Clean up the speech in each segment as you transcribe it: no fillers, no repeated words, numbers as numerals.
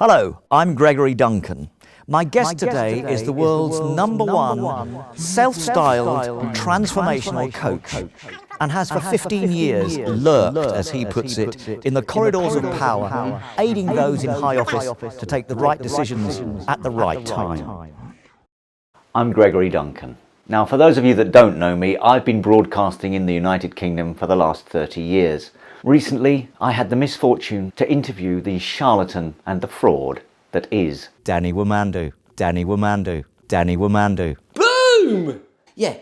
Hello, I'm Gregory Duncan. My guest today is the world's number one self-styled transformational coach and has for 15 years lurked, as he puts it, in the corridors of power, aiding those in high office to take the right decisions at the right time. I'm Gregory Duncan. Now, for those of you that don't know me, I've been broadcasting in the United Kingdom for the last 30 years. Recently, I had the misfortune to interview the charlatan and the fraud that is Dani womando, Dani womando, Dani womando. Boom! Yeah.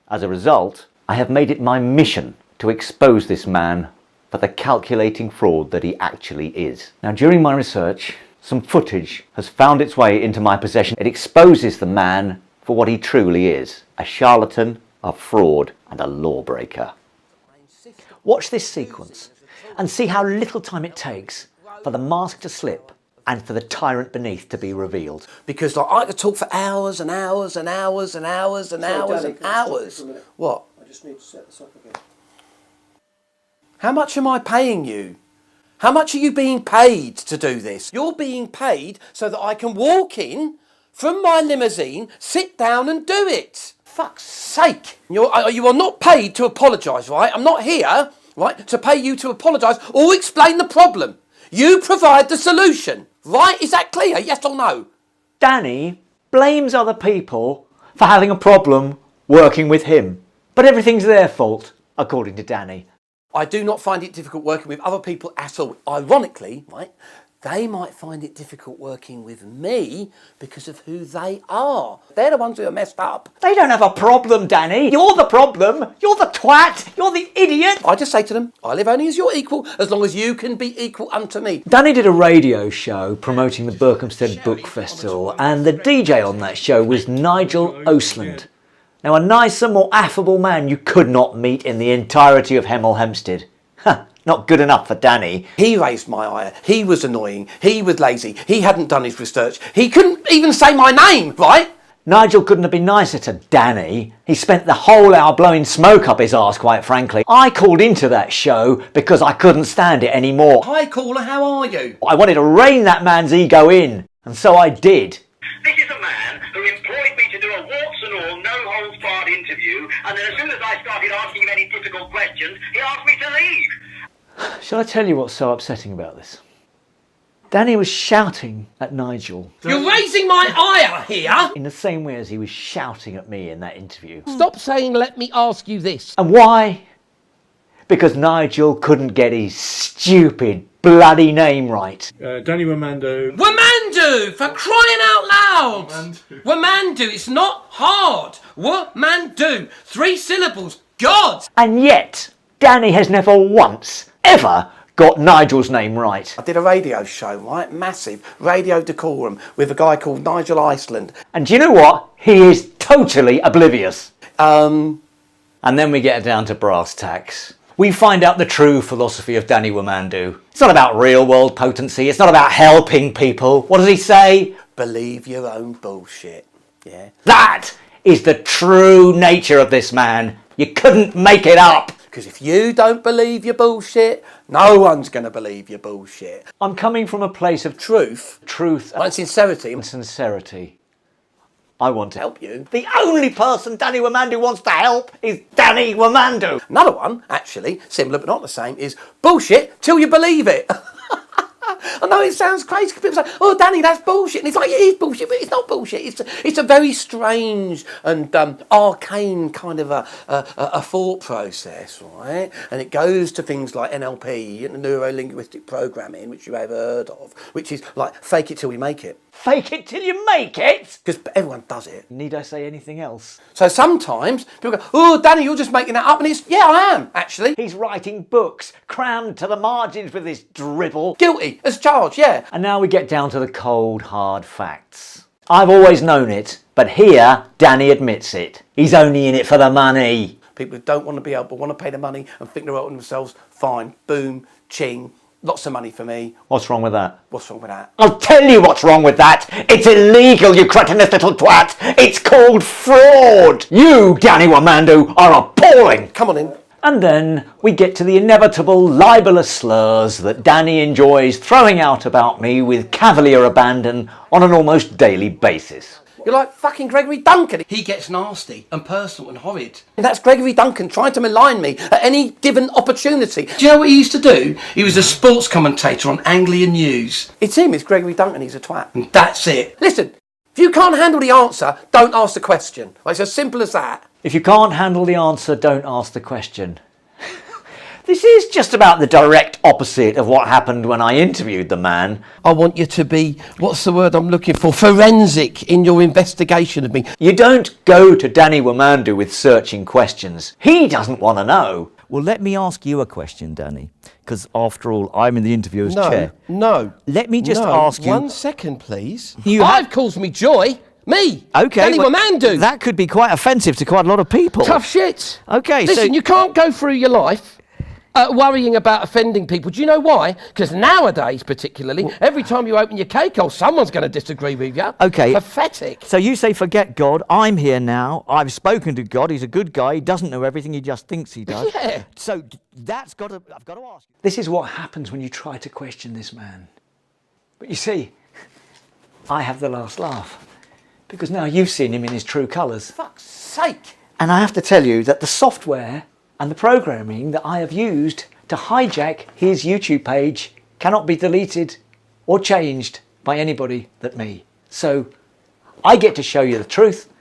As a result, I have made it my mission to expose this man for the calculating fraud that he actually is. Now, during my research, some footage has found its way into my possession. It exposes the man for what he truly is: a charlatan, a fraud, and a lawbreaker. Watch this sequence and see how little time it takes for the mask to slip and for the tyrant beneath to be revealed. Because I could talk for hours and hours and hours and hours and hours and hours. What? I just need to set this up again. How much am I paying you? How much are you being paid to do this? You're being paid so that I can walk in from my limousine, sit down and do it. Fuck's sake. You are not paid to apologise, right? I'm not here, right, to pay you to apologise or explain the problem. You provide the solution, right? Is that clear? Yes or no? Dani blames other people for having a problem working with him. But everything's their fault, according to Dani. I do not find it difficult working with other people at all. Ironically, right, they might find it difficult working with me because of who they are. They're the ones who are messed up. They don't have a problem, Dani. You're the problem. You're the twat. You're the idiot. I just say to them, I live only as your equal, as long as you can be equal unto me. Dani did a radio show promoting the Berkhamsted Book Festival, and the DJ on that show was Nigel Osland. Now, a nicer, more affable man you could not meet in the entirety of Hemel Hempstead. Not good enough for Dani. He raised my ire. He was annoying. He was lazy. He hadn't done his research. He couldn't even say my name, right? Nigel couldn't have been nicer to Dani. He spent the whole hour blowing smoke up his arse, quite frankly. I called into that show because I couldn't stand it anymore. Hi, caller, how are you? I wanted to rein that man's ego in, and so I did. This is a man who employed me to do a warts and all, no-holds-barred interview, and then as soon as I started asking him any difficult questions, he asked me to leave. Shall I tell you what's so upsetting about this? Dani was shouting at Nigel. You're raising my ire here! In the same way as he was shouting at me in that interview. Stop saying, let me ask you this. And why? Because Nigel couldn't get his stupid bloody name right. Dani womando. Womando! For crying out loud! Womando, it's not hard. Womando. 3 syllables. God! And yet, Dani has never once, ever got Nigel's name right. I did a radio show, right? Massive. Radio Decorum with a guy called Nigel Iceland. And do you know what? He is totally oblivious. And then we get down to brass tacks. We find out the true philosophy of Dani womando. It's not about real world potency. It's not about helping people. What does he say? Believe your own bullshit. Yeah. That is the true nature of this man. You couldn't make it up. Because if you don't believe your bullshit, no one's going to believe your bullshit. I'm coming from a place of Truth. truth And sincerity. and sincerity. I want to Help you. The only person Dani womando wants to help is Dani womando. Another one, actually, similar but not the same, is bullshit till you believe it. I know it sounds crazy. People say, oh, Dani, that's bullshit. And it's like, it is bullshit, but it's not bullshit. It's a very strange and arcane kind of a thought process, right? And it goes to things like NLP, neuro-linguistic programming, which you may have heard of, which is like fake it till you make it. Fake it till you make it. Because everyone does it. Need I say anything else? So sometimes people go, oh, Dani, you're just making that up. And it's, yeah, I am, actually. He's writing books, crammed to the margins with this dribble. Guilty as charged, yeah. And now we get down to the cold, hard facts. I've always known it, but here, Dani admits it. He's only in it for the money. People who don't want to be helped but want to pay the money and think they're helping themselves, fine, boom, ching, lots of money for me. What's wrong with that? What's wrong with that? I'll tell you what's wrong with that. It's illegal, you cretinous little twat. It's called fraud. You, Dani womando, are appalling. Come on in. And then we get to the inevitable libelous slurs that Dani enjoys throwing out about me with cavalier abandon on an almost daily basis. You're like fucking Gregory Duncan. He gets nasty and personal and horrid. And that's Gregory Duncan trying to malign me at any given opportunity. Do you know what he used to do? He was a sports commentator on Anglian News. It's him, it's Gregory Duncan, he's a twat. And that's it. Listen, if you can't handle the answer, don't ask the question. It's as simple as that. If you can't handle the answer, don't ask the question. This is just about the direct opposite of what happened when I interviewed the man. I want you to be, what's the word I'm looking for, forensic in your investigation of me. You don't go to Dani Womando with searching questions. He doesn't want to know. Well, let me ask you a question, Dani, because after all, I'm in the interviewer's chair. No. Let me just ask you... 1 second, please. You I've caused me joy. Me. Okay. Dani womando. That could be quite offensive to quite a lot of people. Tough shit. Okay, Listen, you can't go through your life worrying about offending people. Do you know why? Because nowadays, particularly, every time you open your cake hole, someone's going to disagree with you. Okay. Pathetic. So you say, forget God, I'm here now, I've spoken to God, he's a good guy, he doesn't know everything, he just thinks he does. Yeah. So I've got to ask you. This is what happens when you try to question this man. But you see, I have the last laugh. Because now you've seen him in his true colours. Fuck's sake. And I have to tell you that the software and the programming that I have used to hijack his YouTube page cannot be deleted or changed by anybody but me. So I get to show you the truth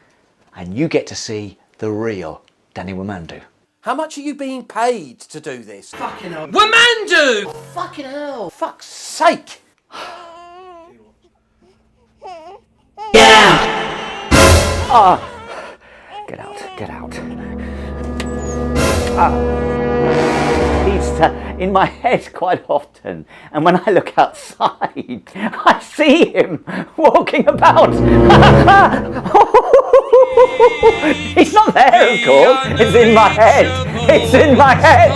and you get to see the real Dani Womando. How much are you being paid to do this? Fucking hell. Womando! Fucking hell. Fuck's sake. Get out. He's in my head quite often, and when I look outside, I see him walking about. He's not there, of course. It's in my head.